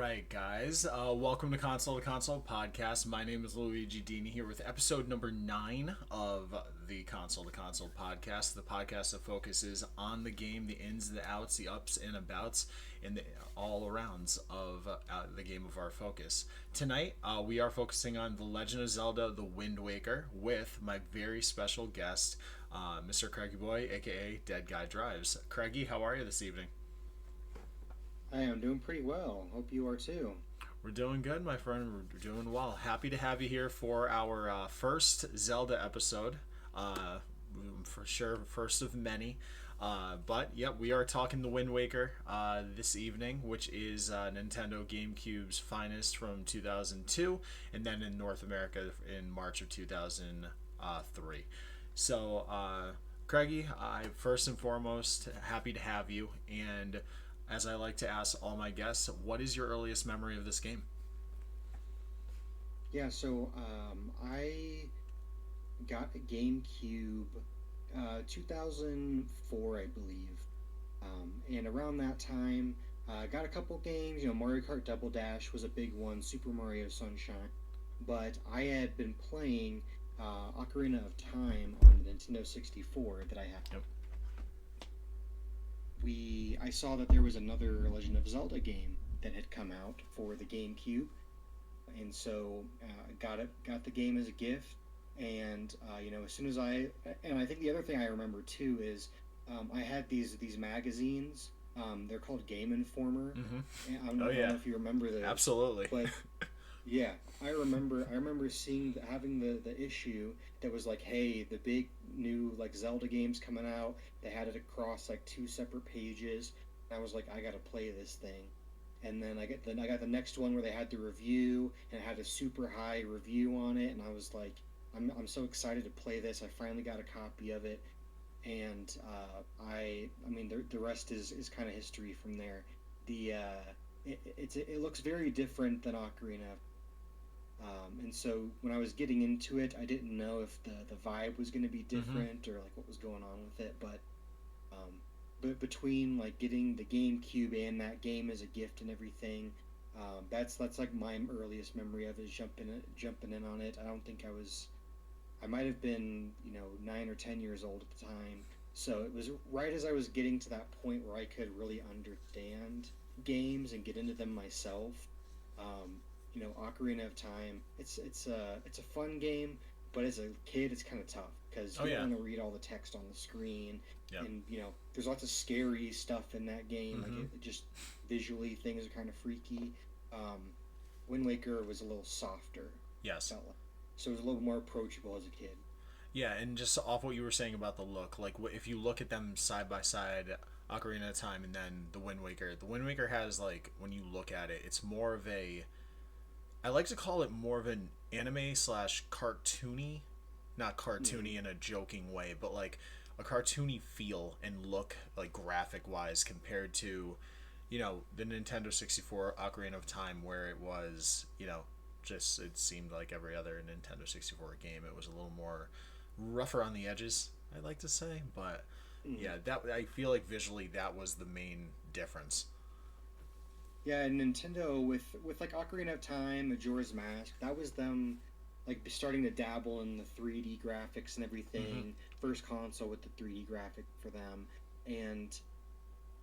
right, guys. Welcome to Console Podcast. My name is LuigiDini here with episode number 9 of the Console Podcast. The podcast that focuses on the game, the ins, the outs, the ups and abouts, and the all arounds of the game of our focus. Tonight, we are focusing on The Legend of Zelda: The Wind Waker with my very special guest, Mr. Craigie Boy, aka DeadGuyDrives. Craigie, how are you this evening? I am doing pretty well. Hope you are too. We're doing good, my friend. We're doing well. Happy to have you here for our first Zelda episode. Uh, for sure, first of many. But yep, we are talking The Wind Waker this evening, which is Nintendo GameCube's finest from 2002, and then in North America in March of 2003. So, Craigie, I first and foremost happy to have you, and as I like to ask all my guests, what is your earliest memory of this game? I got a GameCube 2004, I believe. And around that time, I got a couple games. Mario Kart Double Dash was a big one, Super Mario Sunshine. But I had been playing Ocarina of Time on the Nintendo 64 that I had. Yep. I saw that there was another Legend of Zelda game that had come out for the GameCube, and so got the game as a gift. And as soon as I think the other thing I remember too is I had these magazines. They're called Game Informer. Mm-hmm. And I don't know if you remember those. Absolutely. But yeah, I remember having the issue that was like, hey, the big new like Zelda games coming out. They had it across like two separate pages. And I was like, I gotta play this thing. And then I got the next one where they had the review and it had a super high review on it, and I was like, I'm so excited to play this. I finally got a copy of it, and I mean the rest is kind of history from there. It looks very different than Ocarina. And so when I was getting into it, I didn't know if the vibe was going to be different, or like what was going on with it. But between like getting the GameCube and that game as a gift and everything, that's like my earliest memory of it, is jumping in on it. I might have been 9 or 10 years old at the time. So it was right as I was getting to that point where I could really understand games and get into them myself. Ocarina of Time. It's a fun game, but as a kid, it's kind of tough because you don't want to read all the text on the screen, and there's lots of scary stuff in that game. Mm-hmm. Like it just visually, things are kind of freaky. Wind Waker was a little softer. Yes. So it was a little more approachable as a kid. Yeah, and just off what you were saying about the look, like if you look at them side by side, Ocarina of Time and then the Wind Waker has, like, when you look at it, it's more of a, I like to call it more of an anime slash cartoony, not cartoony in a joking way, but like a cartoony feel and look, like graphic wise, compared to, the Nintendo 64 Ocarina of Time, where it was, just, it seemed like every other Nintendo 64 game. It was a little more rougher on the edges, I'd like to say, but yeah, that, I feel like visually that was the main difference. Yeah, and Nintendo with like Ocarina of Time, Majora's Mask, that was them like starting to dabble in the 3D graphics and everything. Mm-hmm. First console with the 3D graphic for them, and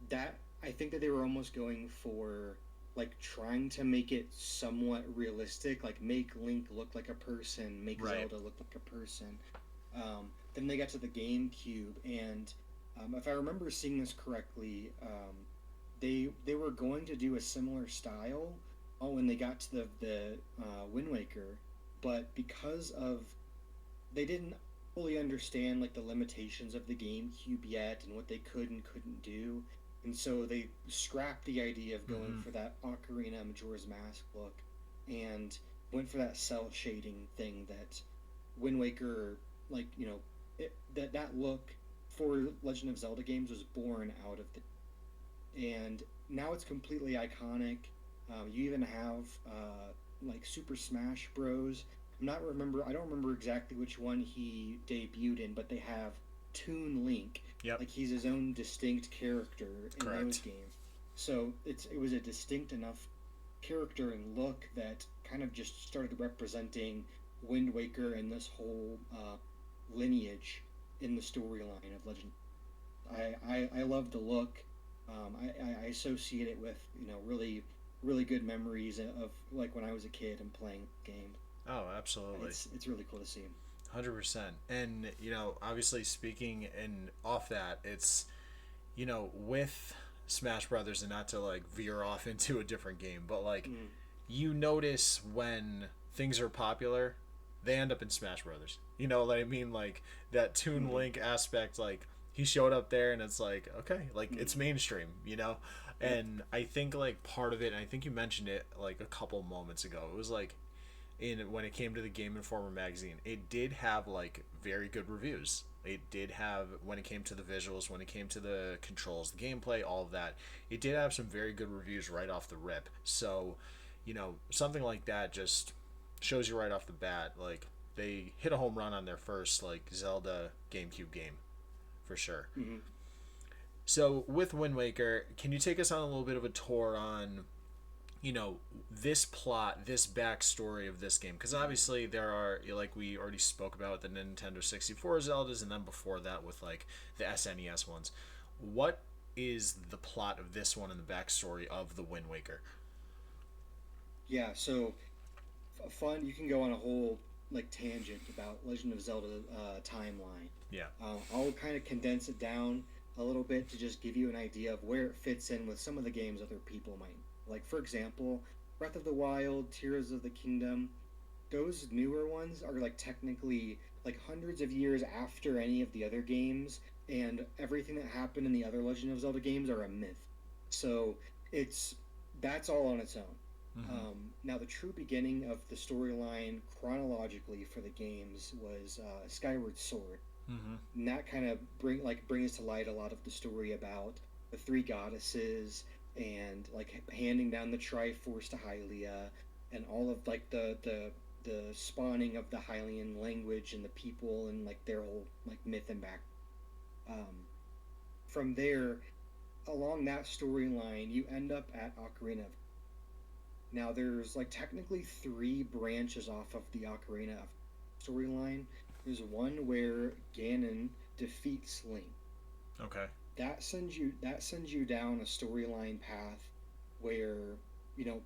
that, I think that they were almost going for like trying to make it somewhat realistic, like make Link look like a person, make Zelda look like a person. Then they got to the GameCube, and if I remember seeing this correctly, they were going to do a similar style when they got to the Wind Waker, but because of they didn't fully understand like the limitations of the GameCube yet and what they could and couldn't do, and so they scrapped the idea of going for that Ocarina Majora's Mask look and went for that cell shading thing that Wind Waker, like, that look for Legend of Zelda games was born out of and now it's completely iconic. You even have like Super Smash Bros. I don't remember exactly which one he debuted in, but they have Toon Link. Yep. Like he's his own distinct character in Correct. those games. So it was a distinct enough character and look that kind of just started representing Wind Waker and this whole lineage in the storyline of Legend. I love the look. I associate it with really good memories of like when I was a kid and playing games. Oh, absolutely. It's really cool to see. 100%. And, obviously speaking and off that, it's, with Smash Brothers, and not to like veer off into a different game, but like Mm. you notice when things are popular, they end up in Smash Brothers. You know what I mean? Like that Toon Mm. Link aspect, like he showed up there and it's like, okay, like Mm. it's mainstream, Yep. And I think like part of it, and I think you mentioned it like a couple moments ago, it was like in when it came to the Game Informer magazine, it did have like very good reviews. It did have, when it came to the visuals, when it came to the controls, the gameplay, all of that. It did have some very good reviews right off the rip. So, something like that just shows you right off the bat, like they hit a home run on their first like Zelda GameCube game for sure. Mm-hmm. So with Wind Waker, can you take us on a little bit of a tour on this plot, this backstory of this game? Because obviously there are, like we already spoke about, the Nintendo 64 Zeldas, and then before that with like the SNES ones. What is the plot of this one and the backstory of the Wind Waker? Yeah. So fun. You can go on a whole like tangent about Legend of Zelda timeline. Yeah. I'll kind of condense it down a little bit to just give you an idea of where it fits in with some of the games other people might like. For example, Breath of the Wild, Tears of the Kingdom. Those newer ones are like technically like hundreds of years after any of the other games, and everything that happened in the other Legend of Zelda games are a myth. So it's that's all on its own. Mm-hmm. Now, the true beginning of the storyline chronologically for the games was Skyward Sword, Mm-hmm. and that kind of brings to light a lot of the story about the three goddesses and like handing down the Triforce to Hylia, and all of like the spawning of the Hylian language and the people and like their whole like myth and back. Um, from there, along that storyline, you end up at Ocarina of. Now, there's like technically three branches off of the Ocarina of storyline. There's one where Ganon defeats Link. Okay. That sends you down a storyline path where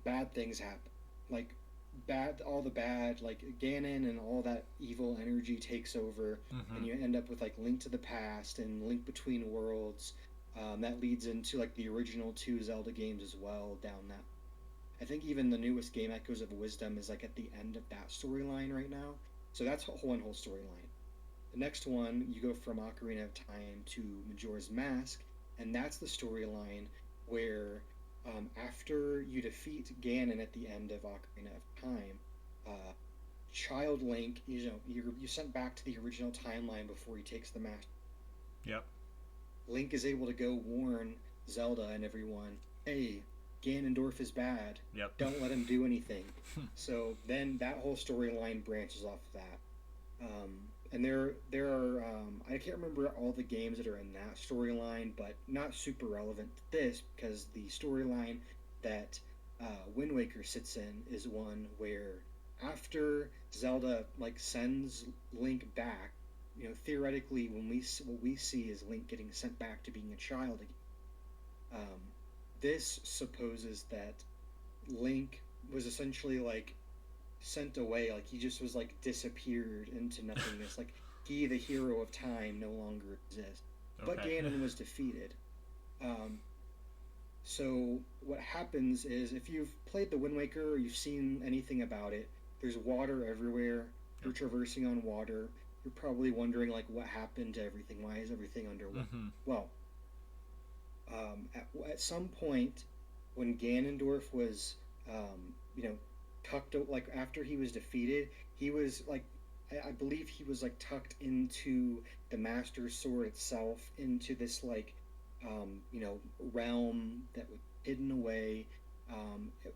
bad things happen. Like bad all the bad like Ganon and all that evil energy takes over, Mm-hmm. and you end up with like Link to the Past and Link Between Worlds. That leads into like the original two Zelda games as well down that. I think even the newest game, Echoes of Wisdom, is like at the end of that storyline right now. So that's one whole storyline. The next one, you go from Ocarina of Time to Majora's Mask, and that's the storyline where after you defeat Ganon at the end of Ocarina of Time, uh, Child Link, you're sent back to the original timeline before he takes the master. Yep. Link is able to go warn Zelda and everyone, hey, Ganondorf is bad. Yep. Don't let him do anything. So then that whole storyline branches off of that. And there are I can't remember all the games that are in that storyline, but not super relevant to this because the storyline that Wind Waker sits in is one where after Zelda like sends Link back, theoretically when what we see is Link getting sent back to being a child again. Um, this supposes that Link was essentially like sent away, like he just was like disappeared into nothingness. Like he, the hero of time, no longer exists. But Okay. Ganon was defeated. Um, so what happens is, if you've played the Wind Waker or you've seen anything about it, there's water everywhere. You're Yep. traversing on water. You're probably wondering like what happened to everything. Why is everything underwater? Mm-hmm. Well, at some point when Ganondorf was, you know, tucked like after he was defeated, he was like, I believe he was like tucked into the Master Sword itself, into this like, realm that was hidden away.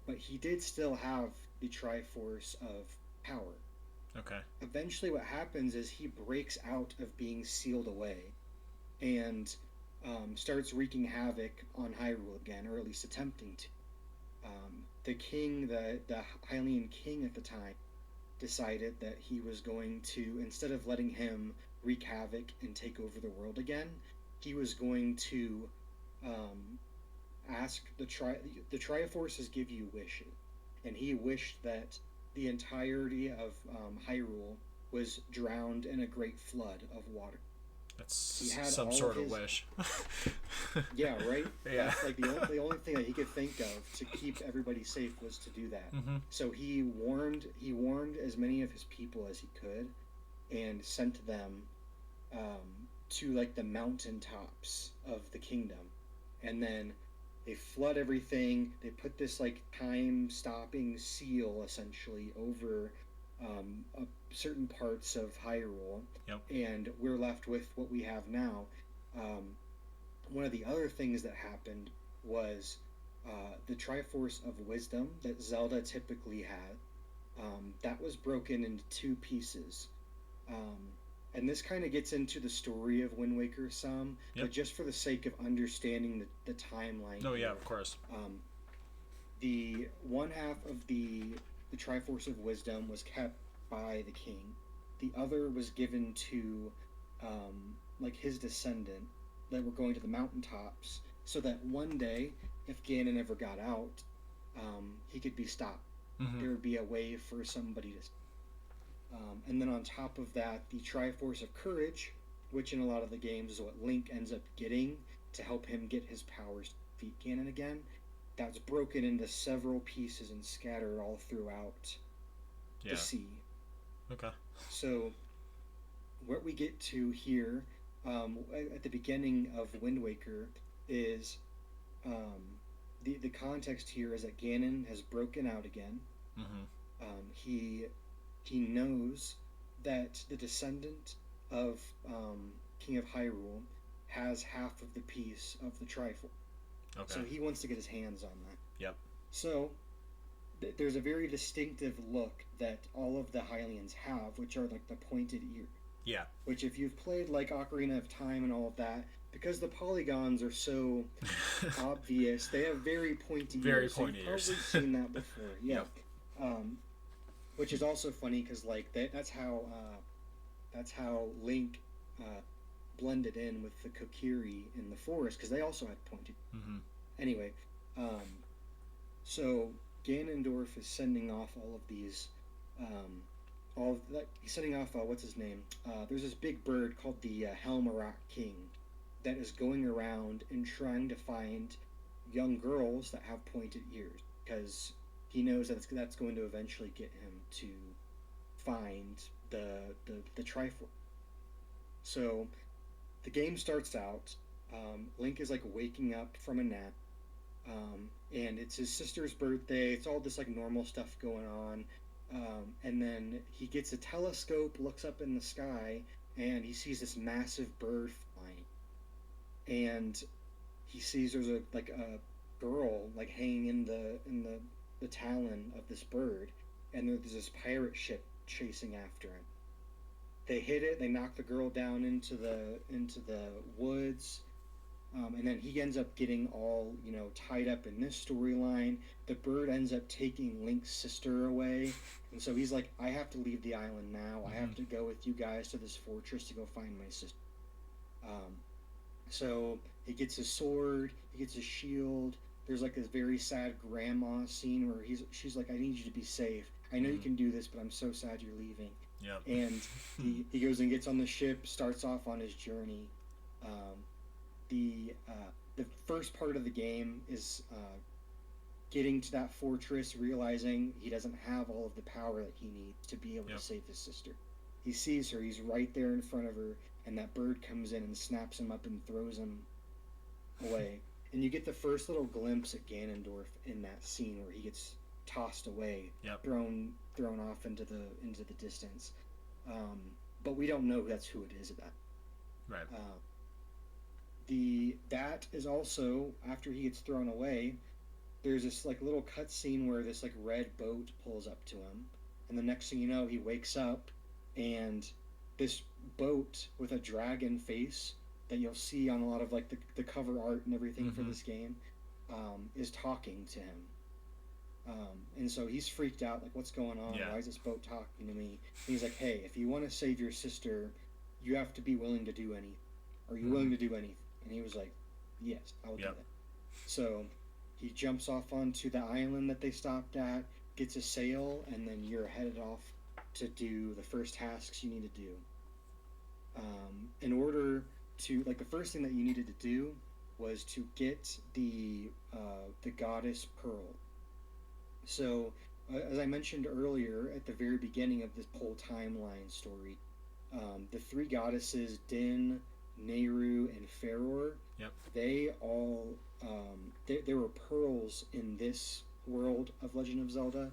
But he did still have the Triforce of power. Okay. Eventually, what happens is he breaks out of being sealed away and starts wreaking havoc on Hyrule again, or at least attempting to. The king, the Hylian king at the time, decided that he was going to, instead of letting him wreak havoc and take over the world again, he was going to um, ask the Triforces give you wishes, and he wished that the entirety of Hyrule was drowned in a great flood of water. He That's had some all of sort of his wish. Yeah, right. Yeah. That's like the only thing that he could think of to keep everybody safe was to do that. Mm-hmm. So he warned as many of his people as he could, and sent them to like the mountain tops of the kingdom, and then they flood everything. They put this like time stopping seal essentially over certain parts of Hyrule, Yep. and we're left with what we have now. Um, One of the other things that happened was the Triforce of Wisdom that Zelda typically had. That was broken into two pieces. Um, and this kind of gets into the story of Wind Waker some, Yep. but just for the sake of understanding the timeline Oh here, yeah, of course. um, the one half of the Triforce of Wisdom was kept by the king. The other was given to like his descendant that were going to the mountaintops, so that one day, if Ganon ever got out, he could be stopped. Mm-hmm. There would be a way for somebody to. And then on top of that, the Triforce of Courage, which in a lot of the games is what Link ends up getting to help him get his powers to defeat Ganon again. That's broken into several pieces and scattered all throughout Yeah. the sea. Okay. So, what we get to here at the beginning of Wind Waker is um, the context here is that Ganon has broken out again. Mm-hmm. He knows that the descendant of King of Hyrule has half of the piece of the Triforce. Okay. So he wants to get his hands on that. Yep. So there's a very distinctive look that all of the Hylians have, which are like the pointed ears. Yeah. Which, if you've played like Ocarina of Time and all of that, because the polygons are so obvious, they have very pointy Very ears. pointy so you've ears. probably seen that before. Yeah. Yep. Which is also funny because like that's how Link blended in with the Kokiri in the forest, because they also had pointed. Mm-hmm. Anyway, so Ganondorf is sending off all of these, all of that. He's sending off what's his name? There's this big bird called the Helmarak King that is going around and trying to find young girls that have pointed ears, because he knows that that's going to eventually get him to find the Triforce. So the game starts out. Link is like waking up from a nap, and it's his sister's birthday. It's all this like normal stuff going on, and then he gets a telescope, looks up in the sky, and he sees this massive bird flying, and he sees there's a girl like hanging in the talon of this bird, and there's this pirate ship chasing after him. They hit it. They knock the girl down into the woods, and then he ends up getting all tied up in this storyline. The bird ends up taking Link's sister away, and so he's like, "I have to leave the island now. Mm-hmm. I have to go with you guys to this fortress to go find my sister." So he gets his sword. He gets his shield. There's like this very sad grandma scene where she's like, "I need you to be safe. I know you can do this, but I'm so sad you're leaving." Yep. And he goes and gets on the ship, starts off on his journey. The first part of the game is getting to that fortress, realizing he doesn't have all of the power that he needs to be able to save his sister. He sees her, he's right there in front of her, and that bird comes in and snaps him up and throws him away. And you get the first little glimpse at Ganondorf in that scene where he gets tossed away, thrown off into the distance. But we don't know that's who it is at that. Right. That is also, after he gets thrown away, there's this like little cut scene where this like red boat pulls up to him, and the next thing you know, he wakes up, and this boat with a dragon face that you'll see on a lot of like the cover art and everything for this game is talking to him. And so he's freaked out, like, what's going on? Yeah. Why is this boat talking to me? And he's like, hey, if you want to save your sister, you have to be willing to do anything. Are you willing to do anything? And he was like, yes, I'll do Yep. that. So he jumps off onto the island that they stopped at, gets a sail, and then you're headed off to do the first tasks you need to do. In order to, like, the first thing that you needed to do was to get the goddess pearl. So, as I mentioned earlier at the very beginning of this whole timeline story, the three goddesses, Din, Nehru, and Feror, Yep. they all, there were pearls in this world of Legend of Zelda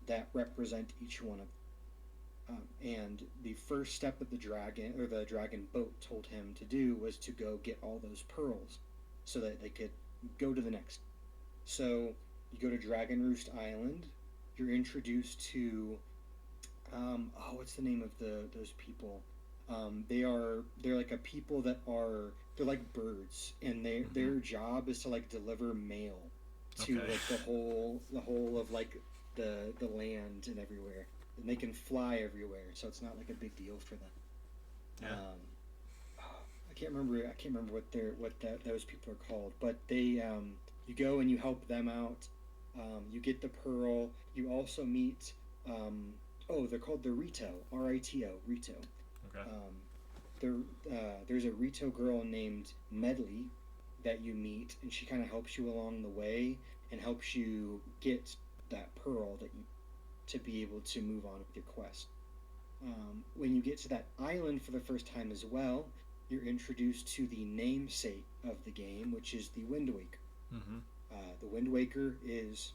that represent each one of them. And the first step that the dragon boat told him to do was to go get all those pearls so that they could go to the next. So you go to Dragon Roost Island. You're introduced to what's the name of those people? They're like a people that they're like birds, and their job is to like deliver mail to Okay. like the whole of like the land and everywhere, and they can fly everywhere, so it's not like a big deal for them. Yeah. I can't remember what those people are called, but they you go and you help them out. You get the pearl. You also meet they're called the Rito, Rito, Rito. Okay. There's a Rito girl named Medley that you meet, and she kind of helps you along the way and helps you get that pearl that you to be able to move on with your quest. When you get to that island for the first time as well, you're introduced to the namesake of the game, which is the Wind Waker. Mm-hmm. The Wind Waker is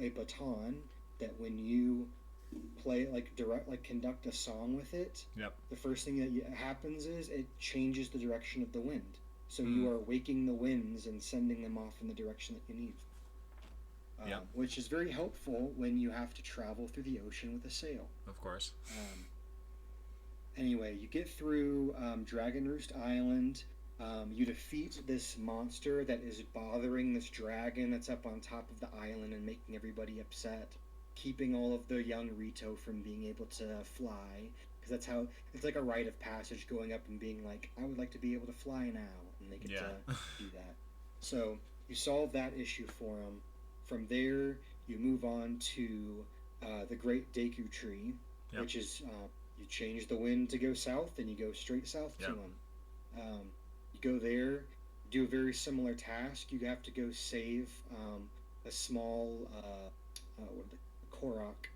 a baton that when you play conduct a song with it, Yep. the first thing that happens is it changes the direction of the wind. So you are waking the winds and sending them off in the direction that you need. Yep. Which is very helpful when you have to travel through the ocean with a sail. Of course. Anyway, you get through Dragon Roost Island. You defeat this monster that is bothering this dragon that's up on top of the island and making everybody upset, keeping all of the young Rito from being able to fly, because that's how it's like a rite of passage, going up and being like, I would like to be able to fly now, and they get to do that. So you solve that issue for them. From there, you move on to the Great Deku Tree, which is you change the wind to go south, and you go straight south to them. You go there, do a very similar task. You have to go save a small Korok.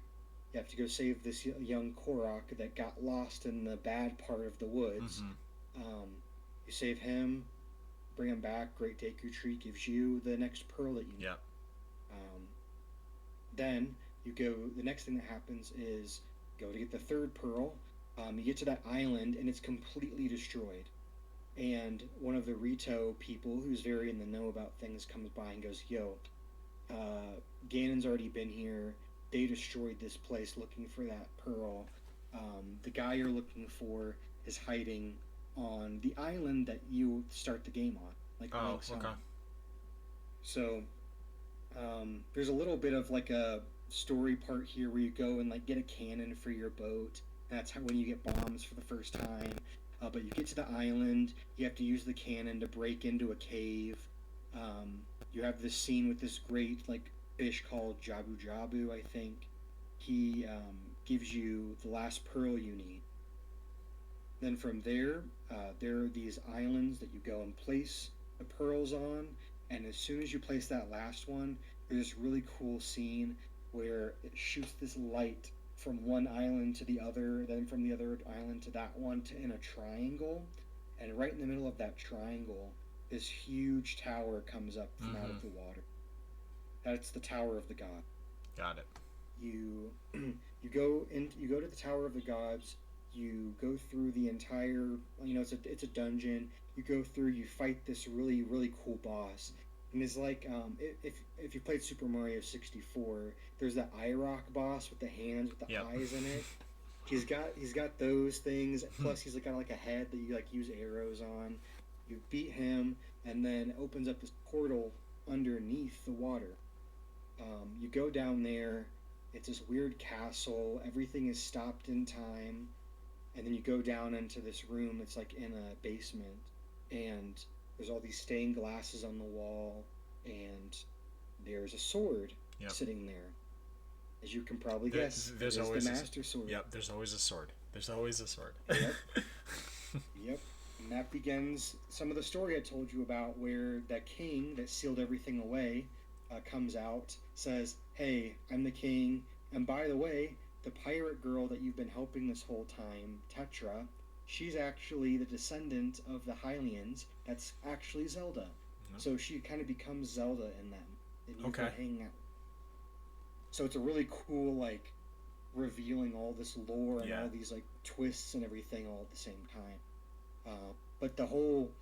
You have to go save this young Korok that got lost in the bad part of the woods. You save him, bring him back. Great Deku Tree gives you the next pearl that you need. Then you go. The next thing that happens is go to get the third pearl. You get to that island and it's completely destroyed. And one of the Rito people who's very in the know about things comes by and goes, "Yo, Ganon's already been here. They destroyed this place looking for that pearl. The guy you're looking for is hiding on the island that you start the game on." Like, okay. So there's a little bit of like a story part here where you go and like get a cannon for your boat. That's when you get bombs for the first time. But you get to the island, you have to use the cannon to break into a cave. You have this scene with this great like fish called Jabu Jabu, I think. He gives you the last pearl you need. Then from there, there are these islands that you go and place the pearls on, and as soon as you place that last one, there's this really cool scene where it shoots this light from one island to the other, then from the other island to that one in a triangle, and right in the middle of that triangle, this huge tower comes up from out of the water. That's the Tower of the God. Got it. You go to the Tower of the Gods. You go through the entire, it's a dungeon. You go through, you fight this really, really cool boss. And it's like, if you played Super Mario 64, there's that Rock boss with the hands with the eyes in it. He's got those things. Plus, he's got like a head that you like use arrows on. You beat him, and then it opens up this portal underneath the water. You go down there. It's this weird castle. Everything is stopped in time, and then you go down into this room. It's like in a basement, and there's all these stained glasses on the wall, and there's a sword Yep. sitting there. As you can probably There, guess, it there's is the always Master Sword. yep. There's always a sword. There's always a sword. Yep, yep. And that begins some of the story I told you about, where that king that sealed everything away comes out, says, "Hey, I'm the king, and by the way, the pirate girl that you've been helping this whole time, Tetra, she's actually the descendant of the Hylians. That's actually Zelda. So she kind of becomes Zelda in them, and you can hang out. So it's a really cool, like, revealing all this lore and all these like twists and everything all at the same time. But the whole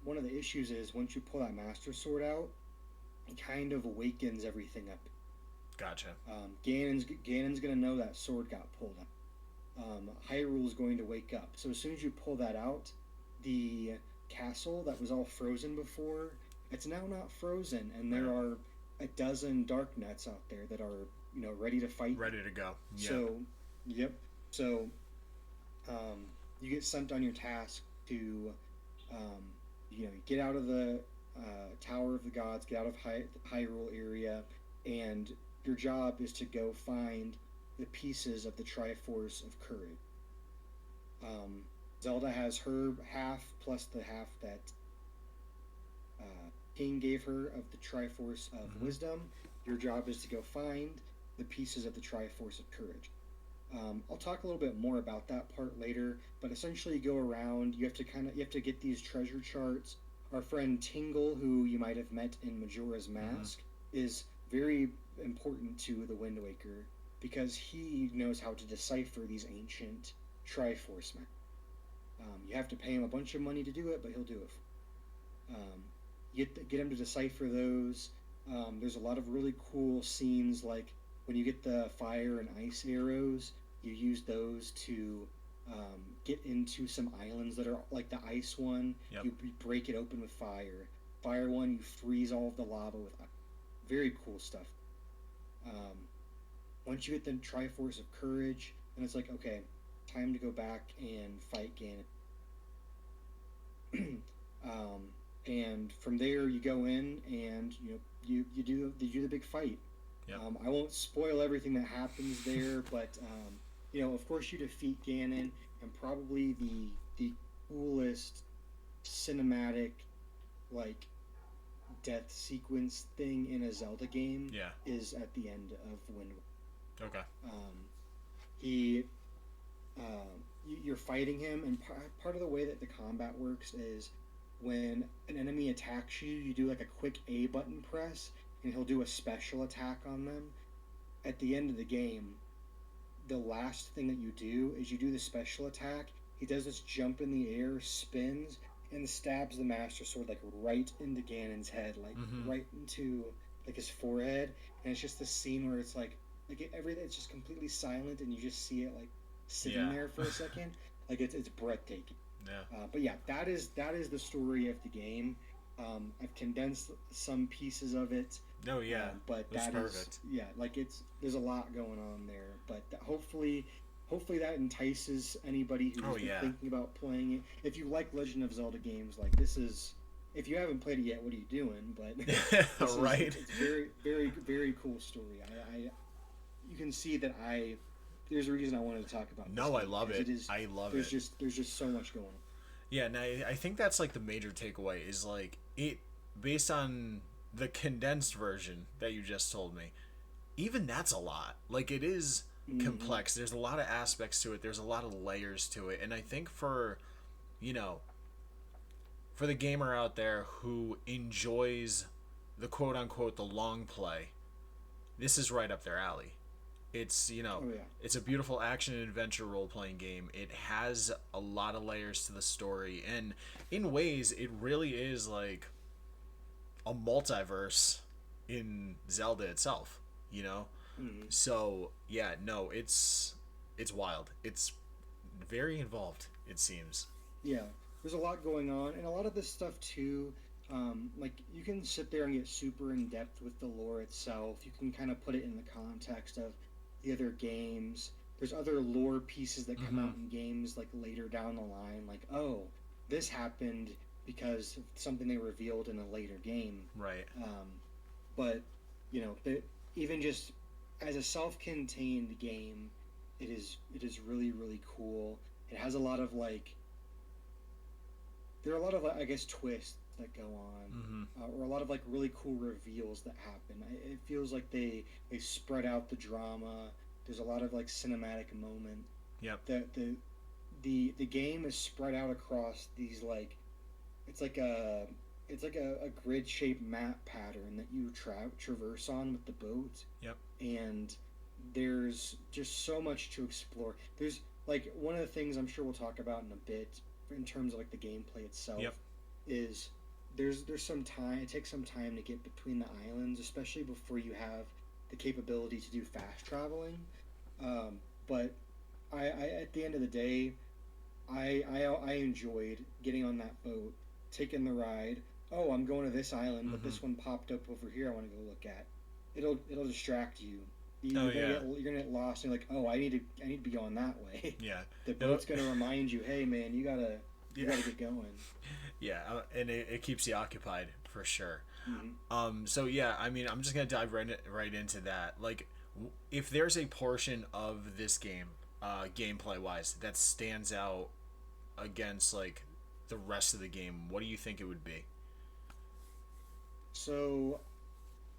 one of the issues is once you pull that Master Sword out, it kind of awakens everything up. Gotcha. Ganon's gonna know that sword got pulled out. Hyrule's going to wake up. So as soon as you pull that out, the castle that was all frozen before, it's now not frozen, and there are a dozen dark nuts out there that are ready to fight, ready to go. So so you get sent on your task to get out of the Tower of the Gods, get out of Hyrule area, and your job is to go find the pieces of the Triforce of Courage. Zelda has her half plus the half that King gave her of the Triforce of Wisdom. Your job is to go find the pieces of the Triforce of Courage. I'll talk a little bit more about that part later, but essentially you go around, you have to get these treasure charts. Our friend Tingle, who you might have met in Majora's Mask, is very important to the Wind Waker because he knows how to decipher these ancient Triforce maps. You have to pay him a bunch of money to do it, but he'll do it. Get him to decipher those. There's a lot of really cool scenes, like when you get the fire and ice arrows, you use those to get into some islands that are like the ice one. You break it open with fire. Fire one, you freeze all of the lava with ice. Very cool stuff. Once you get the Triforce of Courage, then it's like, okay, time to go back and fight Ganon. And from there you go in and you do the big fight. I won't spoil everything that happens there, but of course you defeat Ganon, and probably the coolest cinematic like death sequence thing in a Zelda game is at the end of Wind Waker. You're fighting him, and part of the way that the combat works is when an enemy attacks you, you do like a quick A button press, and he'll do a special attack on them. At the end of the game, the last thing that you do is you do the special attack. He does this jump in the air, spins, and stabs the Master Sword like right into Ganon's head, like right into like his forehead. And it's just this scene where it's like everything, it's just completely silent, and you just see it like sitting there for a second. Like it's breathtaking. But yeah, that is the story of the game. I've condensed some pieces of it. But that's perfect. There's a lot going on there. But hopefully that entices anybody who's thinking about playing it. If you like Legend of Zelda games, like this is. If you haven't played it yet, what are you doing? But it's very, very, very cool story. You can see that there's a reason I wanted to talk about this. No, I love it. I love it. There's just so much going on. Yeah, and I think that's like the major takeaway is like it based on the condensed version that you just told me. Even that's a lot. Like it is complex. There's a lot of aspects to it. There's a lot of layers to it. And I think for the gamer out there who enjoys the quote unquote the long play, this is right up their alley. It's it's a beautiful action and adventure role-playing game. It has a lot of layers to the story, and in ways it really is like a multiverse in Zelda itself, So yeah, no, it's wild. It's very involved, it seems. Yeah, there's a lot going on, and a lot of this stuff too Like you can sit there and get super in depth with the lore itself. You can kind of put it in the context of the other games. There's other lore pieces that come Mm-hmm. out in games like later down the line, like, oh, this happened because of something they revealed in a later game. Right. But you know, even just as a self-contained game, it is really really cool. It has a lot of like there are a lot of I guess twists that go Mm-hmm. on, or a lot of like really cool reveals that happen. It feels like they spread out the drama. There's a lot of like cinematic moment. Yep. The game is spread out across these like it's like a it's like a grid shaped map pattern that you traverse on with the boat, Yep. and there's just so much to explore. There's like one of the things I'm sure we'll talk about in a bit in terms of like the gameplay itself Yep. is there's some time. It takes some time to get between the islands, especially before you have the capability to do fast traveling. But I at the end of the day, I enjoyed getting on that boat, taking the ride. Oh, I'm going to this island, but Mm-hmm. this one popped up over here. I want to go look at. It'll distract you. Oh You're gonna yeah. get lost. And you're like, oh, I need to be going that way. Yeah. The It'll, boat's gonna remind you, hey man, you yeah. gotta get going. Yeah. And it keeps you occupied for sure. Hmm. So yeah, I mean, I'm just gonna dive right into that. Like, if there's a portion of this game, gameplay wise, that stands out against like the rest of the game, what do you think it would be? So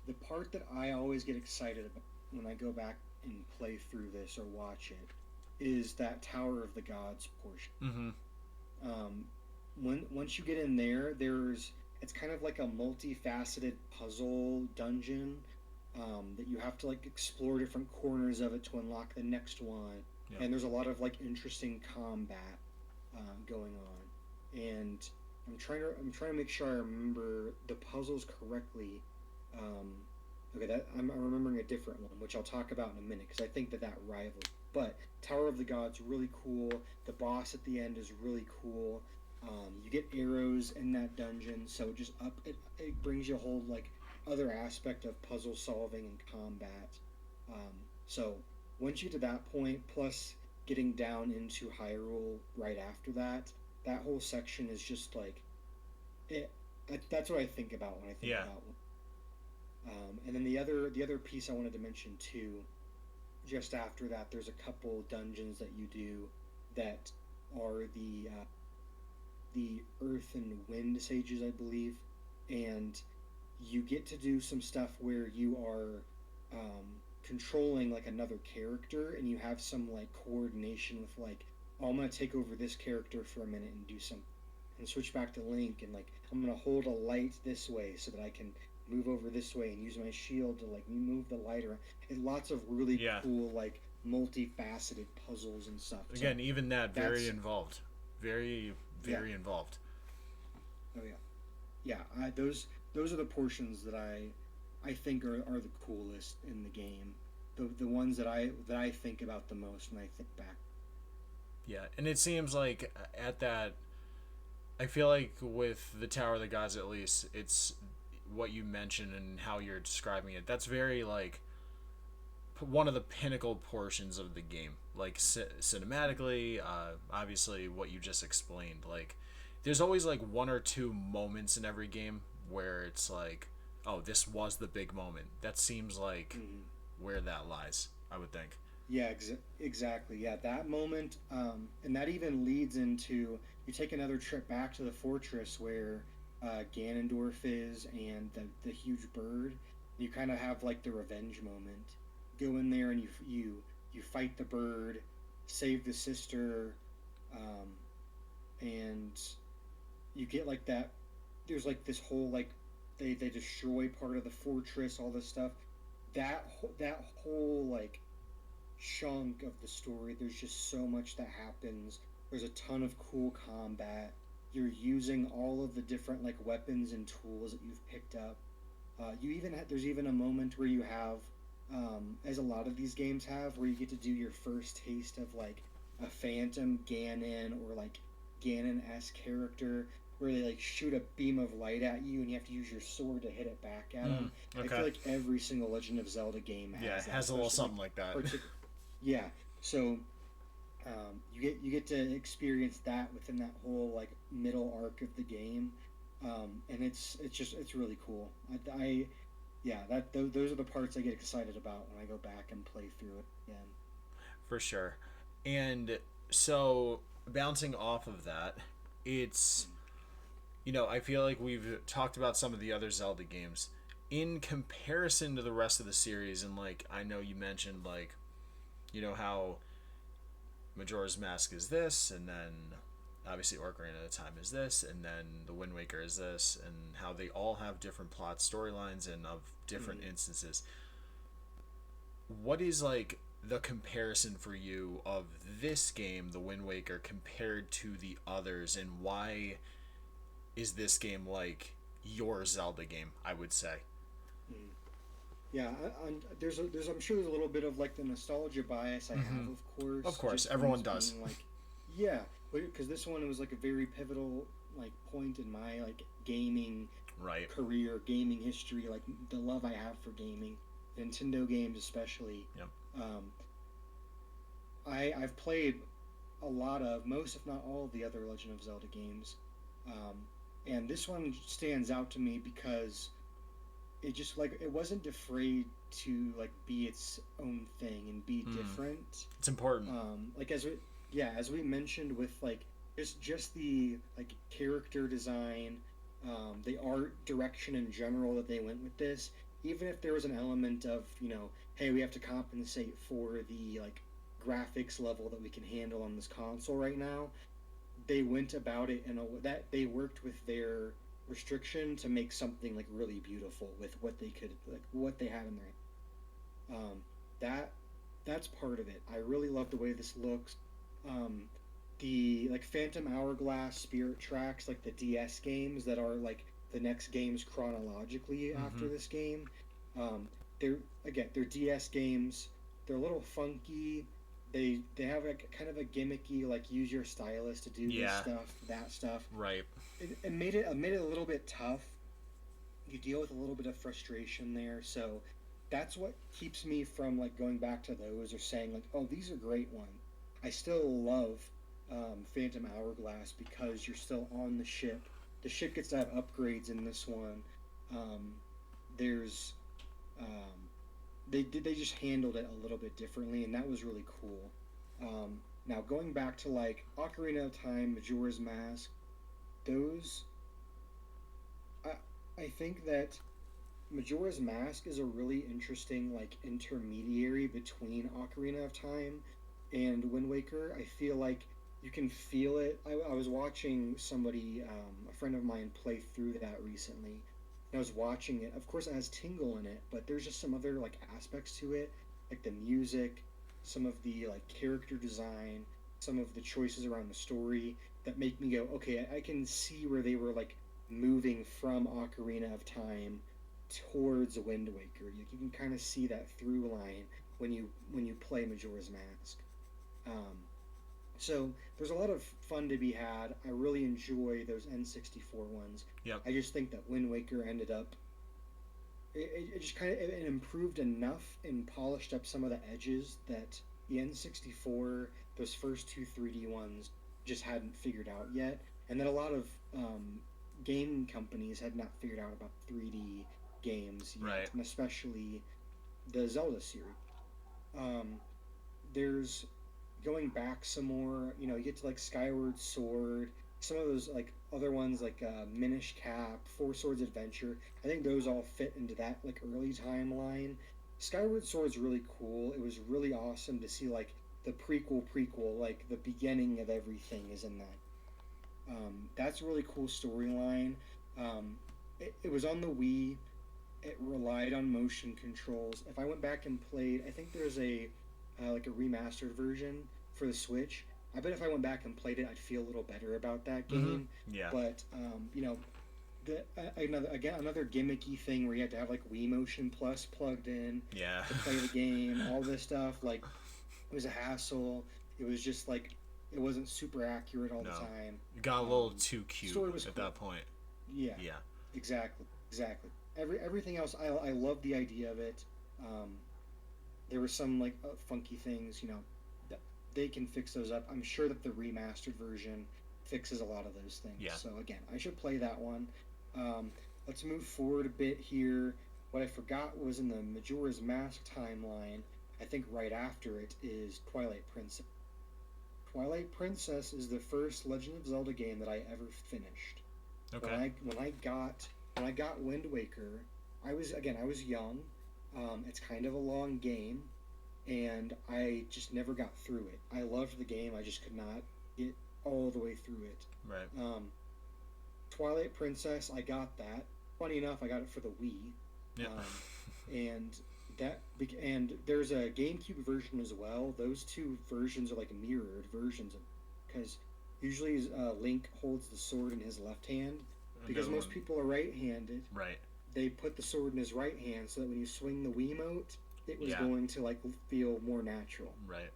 the part that I always get excited about when I go back and play through this or watch it is that Tower of the Gods portion. Mm-hmm. Um, once you get in there, there's it's kind of like a multifaceted puzzle dungeon, that you have to like explore different corners of it to unlock the next one. Yep. And there's a lot of like interesting combat going on. And I'm trying to make sure I remember the puzzles correctly. Um, okay, that I'm remembering a different one, which I'll talk about in a minute because I think that rivals. But Tower of the Gods really cool. The boss at the end is really cool. You get arrows in that dungeon, so it brings you a whole like other aspect of puzzle solving and combat. So once you get to that point, plus getting down into Hyrule right after that, that whole section is just like it. That's what I think about when I think Yeah. about. And then the other piece I wanted to mention too, just after that, there's a couple dungeons that you do that are the Earth and Wind sages, I believe, and you get to do some stuff where you are controlling like another character, and you have some like coordination with like, oh, I'm gonna take over this character for a minute and do some, and switch back to Link, and like I'm gonna hold a light this way so that I can move over this way and use my shield to like move the light around. And lots of really Yeah. cool like multifaceted puzzles and stuff. So Again, even that very that's involved, very yeah. very involved. Oh yeah. Yeah, those are the portions that I think are the coolest in the game. The ones that I think about the most when I think back. Yeah, and it seems like at that, I feel like with the Tower of the Gods at least, it's what you mentioned and how you're describing it. That's very like one of the pinnacle portions of the game, like cinematically. Obviously, what you just explained. Like, there's always like one or two moments in every game where it's like, oh, this was the big moment. That seems like Hmm. where that lies. I would think. Yeah, exactly. Yeah, that moment, and that even leads into you take another trip back to the fortress where Ganondorf is and the huge bird. You kind of have like the revenge moment. Go in there and you fight the bird, save the sister, um, and you get like that. There's like this whole like they destroy part of the fortress, all this stuff. That whole like chunk of the story. There's just so much that happens. There's a ton of cool combat. You're using all of the different like weapons and tools that you've picked up. There's even a moment where you have, as a lot of these games have, where you get to do your first taste of like a Phantom Ganon or like Ganon-esque character. where they like shoot a beam of light at you and you have to use your sword to hit it back at them. I Okay. feel like every single Legend of Zelda game Yeah, it has that, has a little especially something like that. yeah. So you get to experience that within that whole like middle arc of the game, and it's really cool. I yeah, those are the parts I get excited about when I go back and play through it again. For sure. And so, bouncing off of that, it's, I feel like we've talked about some of the other Zelda games. In comparison to the rest of the series, and like, I know you mentioned, like, how Majora's Mask is this, and then obviously Ocarina of Time is this, and then The Wind Waker is this, and how they all have different plot storylines and of different Mm. instances. What is like the comparison for you of this game, The Wind Waker, compared to the others, and why is this game like your Zelda game? I would say. Mm. Yeah, there's I'm sure there's a little bit of like the nostalgia bias I have, of Of course, course, just from everyone this does. being like, yeah, because this one was like a very pivotal like point in my like gaming Right. career, gaming history, like the love I have for gaming, Nintendo games especially. Yep. Um, I've played a lot of most, if not all, of the other Legend of Zelda games, um, and this one stands out to me because it just like it wasn't afraid to like be its own thing and be Mm. different. It's important. Like as we yeah, as we mentioned with like just the like character design, the art direction in general that they went with this. Even if there was an element of hey, we have to compensate for the like graphics level that we can handle on this console right now, they went about it in a that they worked with their restriction to make something like really beautiful with what they could like what they had in there. That that's part of it. I really love the way this looks. Um, the like Phantom Hourglass Spirit Tracks, like the DS games that are like the next games chronologically Mm-hmm. after this game. Um, they're again they're DS games. They're a little funky. They have a kind of a gimmicky like use your stylus to do this Yeah. stuff, that stuff. Right. It made it a little bit tough. You deal with a little bit of frustration there, so that's what keeps me from like going back to those or saying like, oh, these are great ones. I still love Phantom Hourglass because you're still on the ship. The ship gets to have upgrades in this one. Um, there's they just handled it a little bit differently, and that was really cool. Now going back to like Ocarina of Time, Majora's Mask, those I I think that Majora's Mask is a really interesting like intermediary between Ocarina of Time and Wind Waker. I feel like you can feel it. I was watching somebody, a friend of mine, play through that recently. And I was watching it. Of course, it has Tingle in it, but there's just some other like aspects to it, like the music, some of the like character design, some of the choices around the story that make me go, okay, I can see where they were like moving from Ocarina of Time towards Wind Waker. You can kind of see that through line when you play Majora's Mask. Um, so there's a lot of fun to be had. I really enjoy those N64 ones. Yep. I just think that Wind Waker ended up it just kind of it improved enough and polished up some of the edges that the N64, those first two 3D ones, just hadn't figured out yet, and that a lot of game companies had not figured out about 3D games yet, Right. and especially the Zelda series. Um, there's going back some more. You get to like Skyward Sword, some of those like other ones like Minish Cap, Four Swords Adventure. I think those all fit into that like early timeline. Skyward Sword's really cool. It was really awesome to see like the prequel, like the beginning of everything is in that. That's a really cool storyline. It was on the Wii. It relied on motion controls. If I went back and played, I think there's a like a remastered version for the Switch. I bet if I went back and played it, I'd feel a little better about that Mm-hmm. game. Yeah. But another gimmicky thing where you had to have like Wii Motion Plus plugged in Yeah. to play the game. All this stuff like it was a hassle. It was just like It wasn't super accurate all the No. time. It got a little too cute Story was at cool. that point. Yeah, Yeah. exactly. Everything else, I love the idea of it. Um, there were some like funky things, that they can fix those up. I'm sure that the remastered version fixes a lot of those things. Yeah. So again, I should play that one. Um, let's move forward a bit here. What I forgot was in the Majora's Mask timeline. I think right after it is Twilight Princess. Twilight Princess is the first Legend of Zelda game that I ever finished. When Okay. I when I got when I got Wind Waker, I was young. It's kind of a long game, and I just never got through it. I loved the game, I just could not get all the way through it. Right. Twilight Princess, I got that. Funny enough, I got it for the Wii, Yeah. and and there's a GameCube version as well. Those two versions are like mirrored versions of, because usually Link holds the sword in his left hand because Another most one. people are right-handed. Right. They put the sword in his right hand so that when you swing the Wiimote, it was Yeah. going to like feel more natural. Right.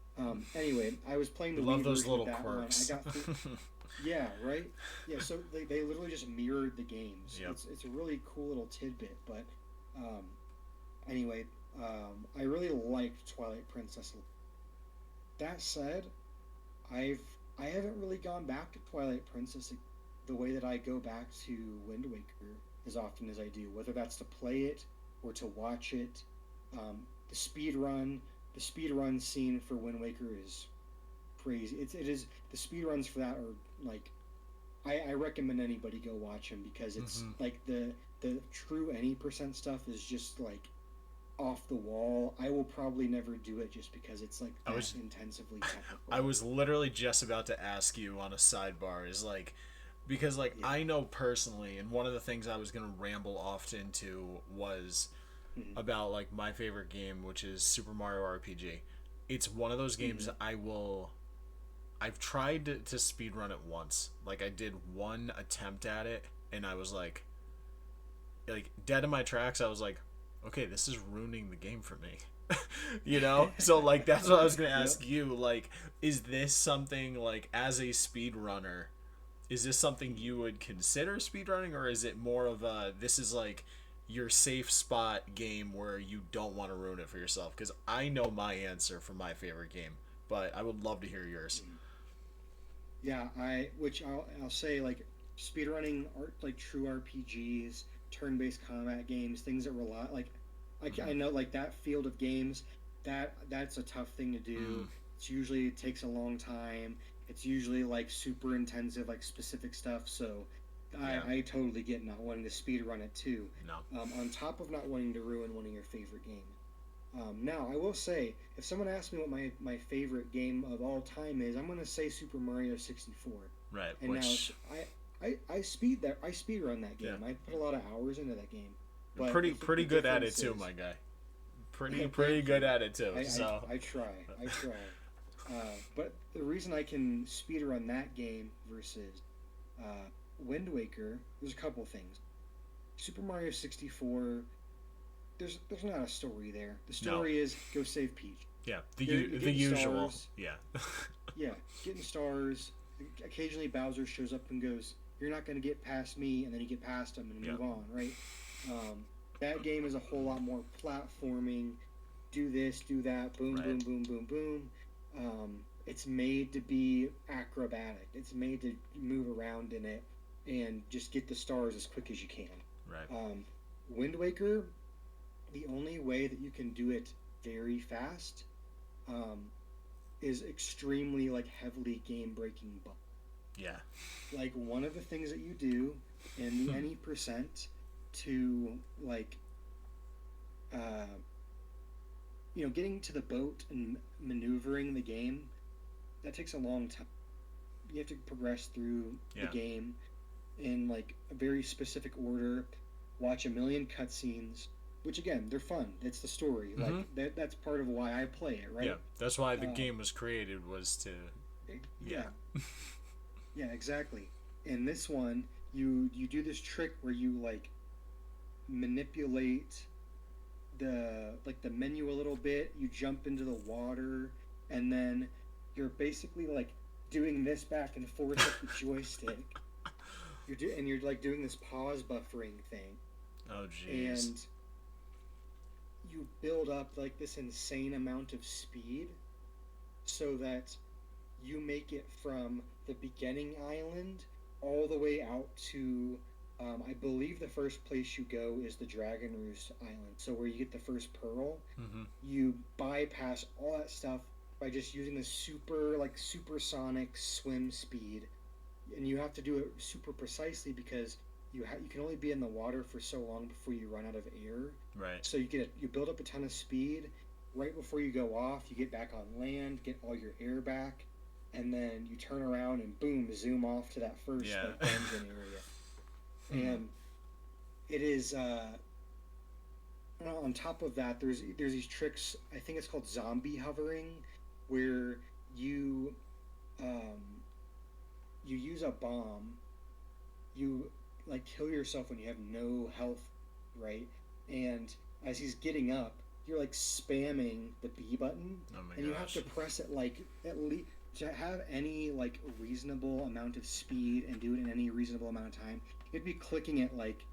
Anyway, I was playing the Love Wii those version little of that quirks. one. I got through, yeah, right. Yeah, so they literally just mirrored the games. Yep. It's a really cool little tidbit. But um, anyway, I really liked Twilight Princess. That said, I've I haven't really gone back to Twilight Princess the way that I go back to Wind Waker as often as I do, whether that's to play it or to watch it. The the speed run scene for Wind Waker is crazy. It is the speed runs for that are like I recommend anybody go watch them because it's Hmm. like the true any percent stuff is just like off the wall. I will probably never do it just because it's like I that was intensively I technical. was literally just about to ask you on a sidebar is like because like Yeah. I know personally and one of the things I was going to ramble off into was Hmm. about like my favorite game which is Super Mario RPG. It's one of those games Hmm. that I've tried to speed run it once. Like I did one attempt at it and I was like dead in my tracks. I was like, okay, this is ruining the game for me. So like that's what I was gonna Yep. ask you. Like, is this something like as a speedrunner? Is this something you would consider speedrunning, or is it more of a this is like your safe spot game where you don't want to ruin it for yourself? Because I know my answer for my favorite game, but I would love to hear yours. Yeah, I'll say like speedrunning art like true RPGs, turn-based combat games, things that rely I Mm-hmm. know like that field of games that's a tough thing to do. Mm, It takes a long time. It's usually like super intensive like specific stuff, so yeah. I totally get not wanting to speedrun it too. No. On top of not wanting to ruin one of your favorite games. Now, I will say, if someone asks me what my favorite game of all time is, I'm going to say Super Mario 64. Right. And now, Which I speed run that yeah. game. I put a lot of hours into that game. You're But pretty the pretty good at it difference too, is, my guy. Pretty thank good you. at it too. So I try. I try. But the reason I can speed run that game versus uh, Wind Waker, there's a couple things. Super Mario 64, there's not a story there. The no. story is go save Peach. Yeah. You're The getting usual. stars. Yeah. Yeah, getting stars. Occasionally Bowser shows up and goes, "You're not going to get past me," and then you get past him and Yeah. move on, right? That game is a whole lot more platforming. Do this, do that, boom, Right. boom, boom, boom, boom. It's made to be acrobatic. It's made to move around in it and just get the stars as quick as you can. Right. Wind Waker, the only way that you can do it very fast um, is extremely like heavily game breaking. Yeah. Like one of the things that you do in the any percent to like uh, getting to the boat and maneuvering the game, that takes a long time. You have to progress through the Yeah. game in like a very specific order, watch a million cutscenes, which again they're fun. It's the story. Hmm. Like that's part of why I play it, Yeah. right? That's why the Um, game was created was to yeah. yeah, yeah, exactly. In this one, you do this trick where you like manipulate the menu a little bit. You jump into the water, and then you're basically like doing this back and forth with the joystick. And you're like doing this pause buffering thing, Oh jeez. and you build up like this insane amount of speed so that you make it from the beginning island all the way out to I believe the first place you go is the Dragon Roost Island. So where you get the first pearl, Mm-hmm. you bypass all that stuff by just using the supersonic swim speed, and you have to do it super precisely because you can only be in the water for so long before you run out of air. Right. So you build up a ton of speed. Right before you go off, you get back on land, get all your air back, and then you turn around and boom, zoom off to that first dungeon area. And it is on top of that, there's these tricks. I think it's called zombie hovering, where you you use a bomb. You like kill yourself when you have no health, right? And as he's getting up, you're like spamming the B button, Oh my and you have gosh. to press it like at least to have any like reasonable amount of speed and do it in any reasonable amount of time. You'd be clicking it like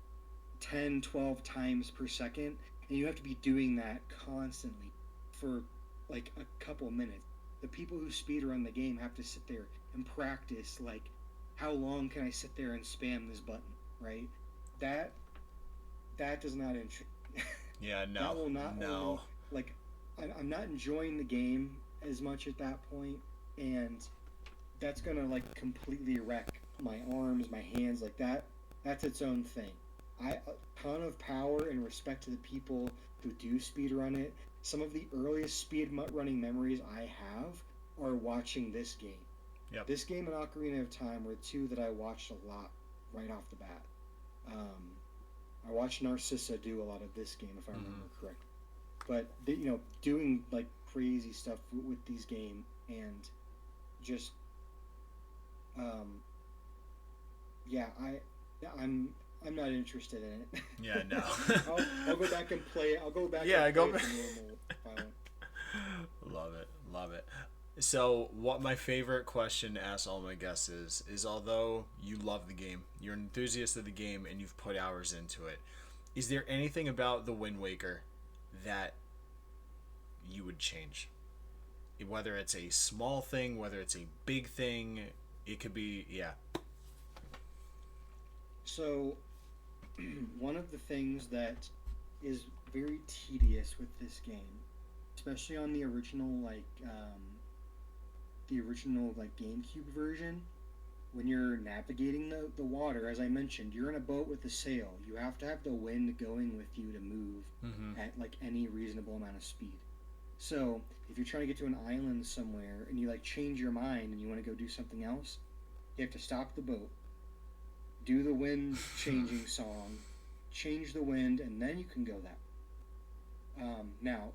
10, 12 times per second, and you have to be doing that constantly for like a couple minutes. The people who speedrun the game have to sit there and practice like how long can I sit there and spam this button, right? That that does not interest. Yeah. That No. will not No. only like I'm not enjoying the game as much at that point, and that's gonna like completely wreck my arms, my hands, like that. That's its own thing. A ton of power and respect to the people who do speed run it. Some of the earliest speed running memories I have are watching this game. Yep. This game and Ocarina of Time were two that I watched a lot right off the bat. I watched Narcissa do a lot of this game, if I remember correctly. But doing like crazy stuff with these games, and just yeah, I'm not interested in it. Yeah. No. I'll go back and play it. I'll go back. Yeah, and go play back. it the normal file. Love it. Love it. So, what my favorite question to ask all my guests is although you love the game, you're an enthusiast of the game, and you've put hours into it, is there anything about the Wind Waker that you would change? Whether it's a small thing, whether it's a big thing, it could be, yeah. So, one of the things that is very tedious with this game, especially on the original GameCube version, when you're navigating the water, as I mentioned, you're in a boat with a sail. You have to have the wind going with you to move at like any reasonable amount of speed. So if you're trying to get to an island somewhere and you like change your mind and you want to go do something else, you have to stop the boat, do the wind changing song, change the wind, and then you can go that way. Now,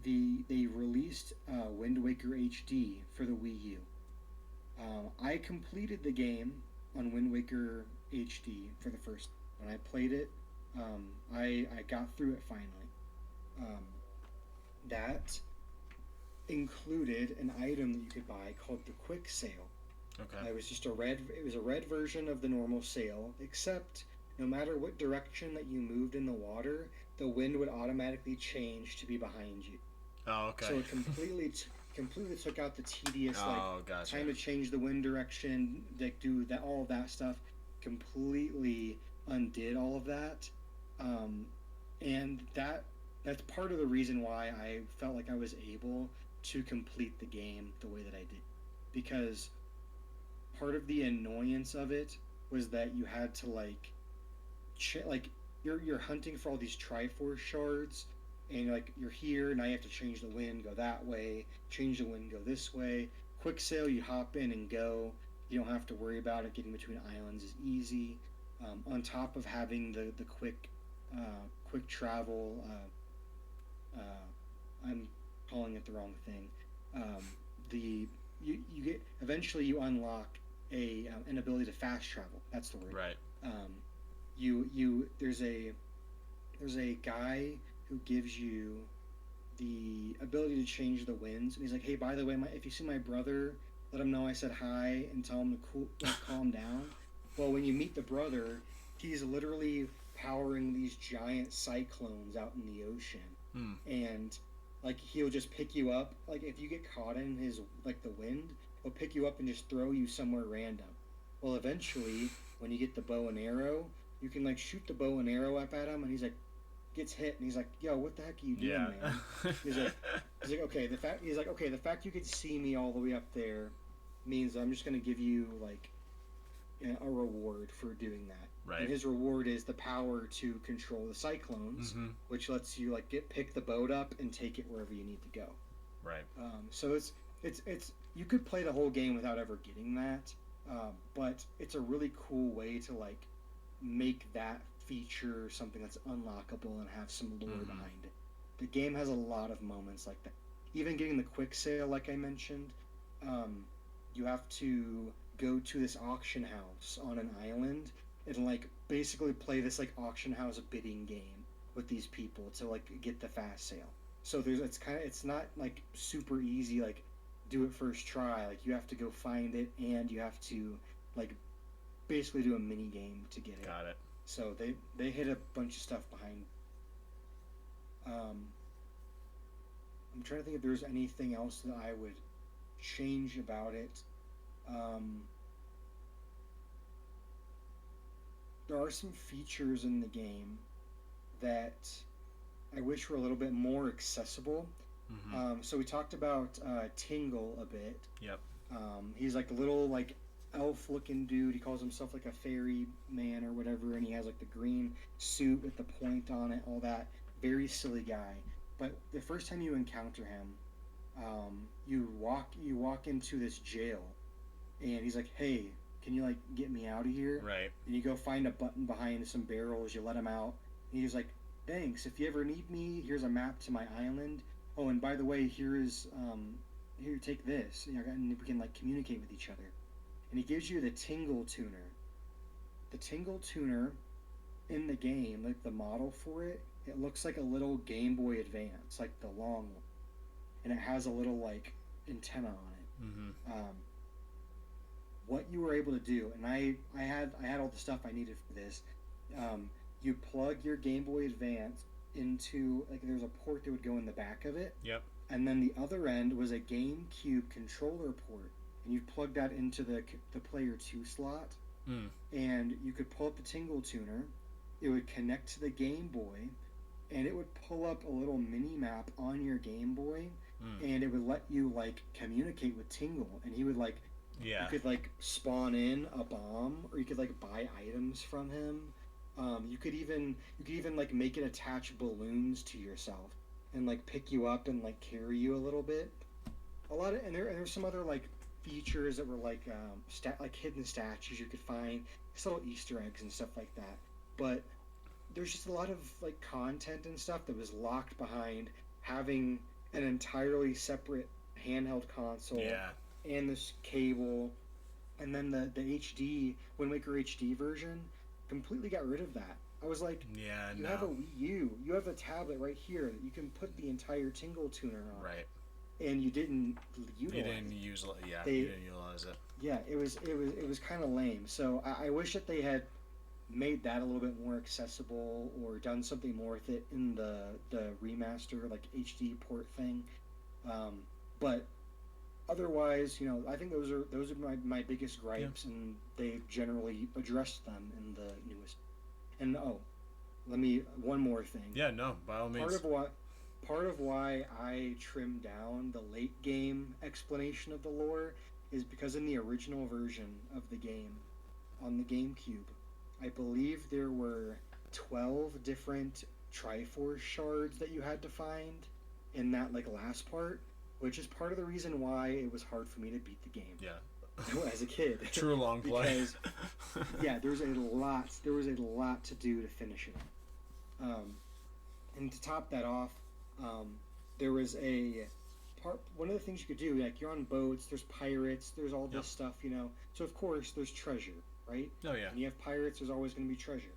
they released Wind Waker HD for the Wii U. I completed the game on Wind Waker HD for the first time. When I played it, I got through it finally. That included an item that you could buy called the Quick Sail. Okay. It was a red version of the normal sail, except no matter what direction that you moved in the water, the wind would automatically change to be behind you. Oh, okay. So it completely took out the tedious gotcha. time to change the wind direction, like do that, all of that stuff. Completely undid all of that, and that's part of the reason why I felt like I was able to complete the game the way that I did, because part of the annoyance of it was that you had to you're hunting for all these Triforce shards, and you're here now, you have to change the wind, go that way, change the wind, go this way. Quick sail, you hop in and go. You don't have to worry about it. Getting between islands is easy. On top of having the quick travel, I'm calling it the wrong thing. You get eventually you unlock an ability to fast travel. That's the word. Right. There's a guy who gives you the ability to change the winds, and he's like, hey, by the way, if you see my brother let him know I said hi and tell him to calm down. Well, when you meet the brother, he's literally powering these giant cyclones out in the ocean, Hmm. and like he'll just pick you up. Like if you get caught in his like the wind, he'll pick you up and just throw you somewhere random. Well, eventually, when you get the bow and arrow, you can like shoot the bow and arrow up at him, and he's like gets hit, and he's like, "Yo, what the heck are you doing, Yeah. man?" He's like, okay, the fact you could see me all the way up there means I'm just gonna give you like a reward for doing that. Right. And his reward is the power to control the cyclones, Mm-hmm. which lets you like pick the boat up and take it wherever you need to go. Right. So it's you could play the whole game without ever getting that, but it's a really cool way to like make that feature something that's unlockable and have some lore behind it. The game has a lot of moments like that. Even getting the quick sale, like I mentioned, you have to go to this auction house on an island and like basically play this like auction house bidding game with these people to like get the fast sale. So it's not like super easy like do it first try. Like you have to go find it and you have to like basically do a mini game to get it. Got it. So they hit a bunch of stuff behind. I'm trying to think if there's anything else that I would change about it. There are some features in the game that I wish were a little bit more accessible. So we talked about Tingle a bit. Yep. He's like a little like elf-looking dude. He calls himself like a fairy man or whatever, and he has like the green suit with the point on it, all that. Very silly guy. But the first time you encounter him, you walk into this jail, and he's like, "Hey, can you like get me out of here?" Right. And you go find a button behind some barrels. You let him out, and he's like, "Thanks. If you ever need me, here's a map to my island. Oh, and by the way, here, take this. And we can like communicate with each other." And he gives you the Tingle Tuner. The Tingle Tuner in the game, like the model for it, it looks like a little Game Boy Advance, like the long one, and it has a little like antenna on it. What you were able to do, and I had all the stuff I needed for this. You plug your Game Boy Advance into like there's a port that would go in the back of it. Yep. And then the other end was a GameCube controller port, and you plug that into the player 2 slot, and you could pull up the Tingle Tuner. It would connect to the Game Boy, and it would pull up a little mini map on your Game Boy, and it would let you like communicate with Tingle, and he would like you could like spawn in a bomb, or you could like buy items from him. You could even like make it attach balloons to yourself and like pick you up and like carry you a little bit. And there's some other like features that were like like hidden statues you could find, just little Easter eggs and stuff like that. But there's just a lot of like content and stuff that was locked behind having an entirely separate handheld console and this cable, and then the HD Wind Waker HD version completely got rid of that. I was like, you have a Wii U, you have a tablet right here that you can put the entire Tingle Tuner on, right? And you didn't utilize. You didn't utilize it. Yeah, it was kind of lame. So I wish that they had made that a little bit more accessible or done something more with it in the remaster like HD port thing. But otherwise, I think those are my biggest gripes, and they generally addressed them in the newest. And one more thing. Yeah, no, by all means. Part of why I trimmed down the late game explanation of the lore is because in the original version of the game on the GameCube, I believe there were 12 different Triforce shards that you had to find in that like last part, which is part of the reason why it was hard for me to beat the game. Yeah. As a kid. True long play. Because there was a lot to do to finish it. And to top that off, there was one of the things you could do, like you're on boats, there's pirates, there's all this stuff, so of course there's treasure, right? Oh yeah. And you have pirates, there's always going to be treasure.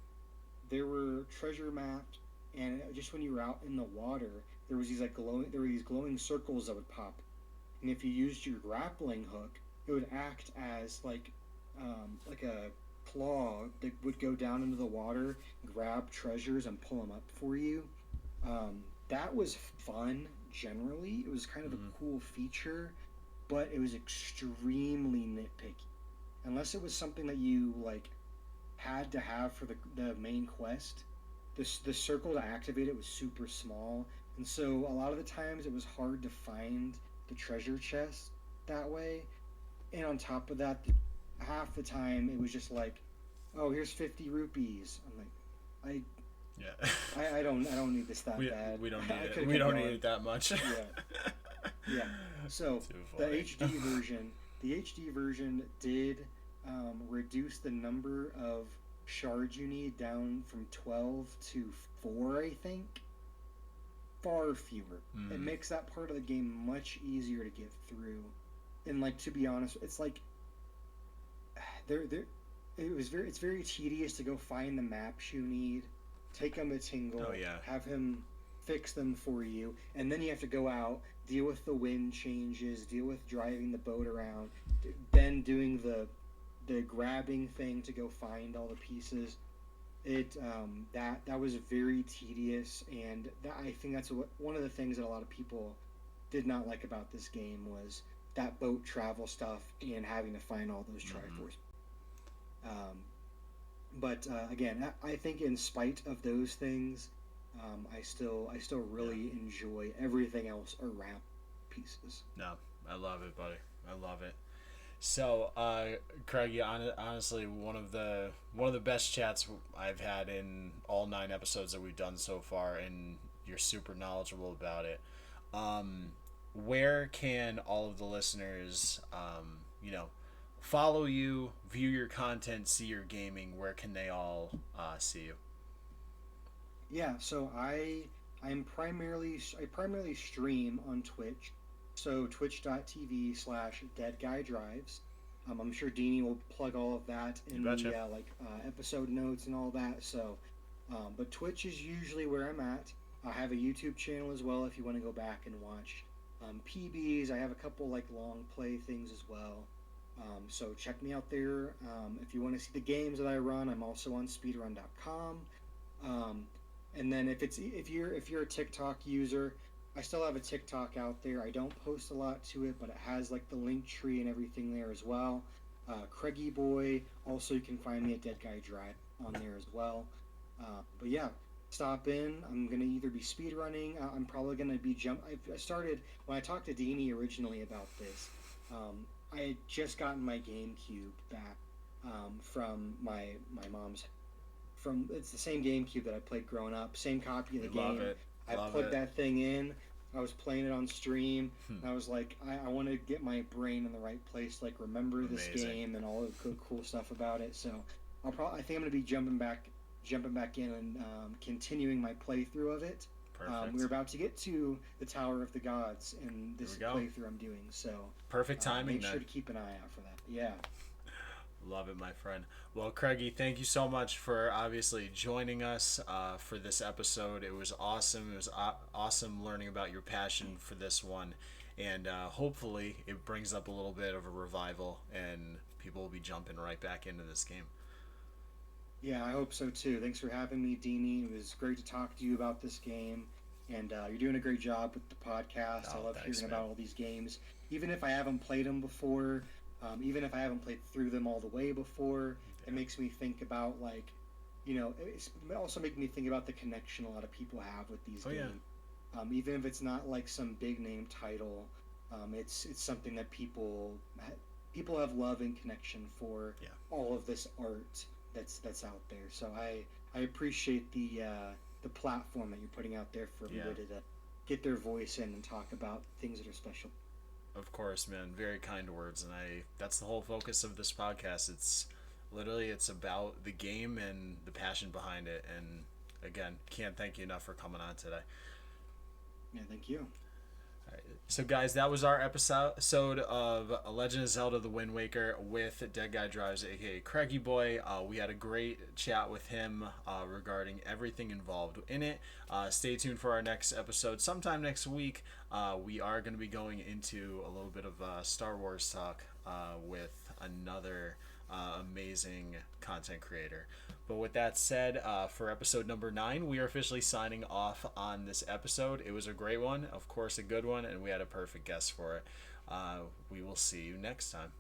There were treasure mapped, and just when you were out in the water, there were these glowing circles that would pop, and if you used your grappling hook, it would act as like a claw that would go down into the water, grab treasures, and pull them up for you. That was fun generally. It was kind of a Mm-hmm. cool feature, but it was extremely nitpicky. Unless it was something that you like had to have for the main quest, the circle to activate it was super small, and so a lot of the times it was hard to find the treasure chest that way. And on top of that, half the time it was just like, oh, here's 50 rupees. I'm like, Yeah. I don't need this that bad. We don't need I it. could We kept don't need going. it that much. Yeah, yeah. So Too the funny. HD version did reduce the number of shards you need down from 12 to 4, I think. Far fewer. It Mm. makes that part of the game much easier to get through. And like, to be honest, it's like there it's very tedious to go find the maps you need, take them to Oh Tingle, yeah. have him fix them for you, and then you have to go out, deal with the wind changes, deal with driving the boat around, then doing the grabbing thing to go find all the pieces. That was very tedious, and I think that's one of the things that a lot of people did not like about this game was that boat travel stuff and having to find all those Mm-hmm. Triforce. Um, but again, I think in spite of those things, I still Yeah. really enjoy everything else around pieces. No, I love it, buddy. I love it. So, Craig, honestly, one of the best chats I've had in all 9 episodes that we've done so far, and you're super knowledgeable about it. Um, where can all of the listeners, follow you, view your content, see your gaming? Where can they all see you? Yeah, so I primarily stream on Twitch, so twitch.tv/ DeadGuyDrives. I'm sure Deanie will plug all of that You in betcha. the episode notes and all that. So, but Twitch is usually where I'm at. I have a YouTube channel as well if you want to go back and watch PBs. I have a couple like long play things as well. So check me out there. If you want to see the games that I run, I'm also on speedrun.com. Um, and then if you're a TikTok user, I still have a TikTok out there. I don't post a lot to it, but it has like the link tree and everything there as well. Craigie Boy. Also, you can find me at Dead Guy Drive on there as well. But yeah, stop in. I'm gonna either be speedrunning. I'm probably gonna be I started when I talked to Deanie originally about this. I had just gotten my GameCube back from my mom's. From It's the same GameCube that I played growing up, same copy of We the love game. it. I Love plugged it. that thing in. I was playing it on stream. Hmm. And I was like, I want to get my brain in the right place, like remember this Amazing. game and all the good, cool stuff about it. So I think I'm gonna be jumping back in and continuing my playthrough of it. We're Perfect. about to get to the Tower of the Gods in Here this we go. playthrough I'm doing. So Perfect timing make sure then. to keep an eye out for that. Yeah. Love it, my friend. Well, Craigie, thank you so much for obviously joining us for this episode. It was awesome. It was awesome learning about your passion for this one. And hopefully it brings up a little bit of a revival and people will be jumping right back into this game. Yeah, I hope so too. Thanks for having me, Deanie. It was great to talk to you about this game, and you're doing a great job with the podcast. I Oh, love thanks, hearing man. about all these games, even if I haven't played them before, even if I haven't played through them all the way before. It Yeah. makes me think about it's also making me think about the connection a lot of people have with these Oh, yeah. games. Even if it's not like some big name title, it's something that people have love and connection for Yeah. all of this art that's out there. So I appreciate the platform that you're putting out there for Yeah. everybody to get their voice in and talk about things that are special. Of course, man. Very kind words, and that's the whole focus of this podcast. It's about the game and the passion behind it. And again, can't thank you enough for coming on today. Yeah, thank you. All right. So, guys, that was our episode of A Legend of Zelda: The Wind Waker with Dead Guy Drives, aka Craigie Boy. We had a great chat with him regarding everything involved in it. Stay tuned for our next episode sometime next week. We are going to be going into a little bit of Star Wars talk with another amazing content creator. But with that said, for episode number 9, we are officially signing off on this episode. It was a great one, of course, a good one, and we had a perfect guest for it. We will see you next time.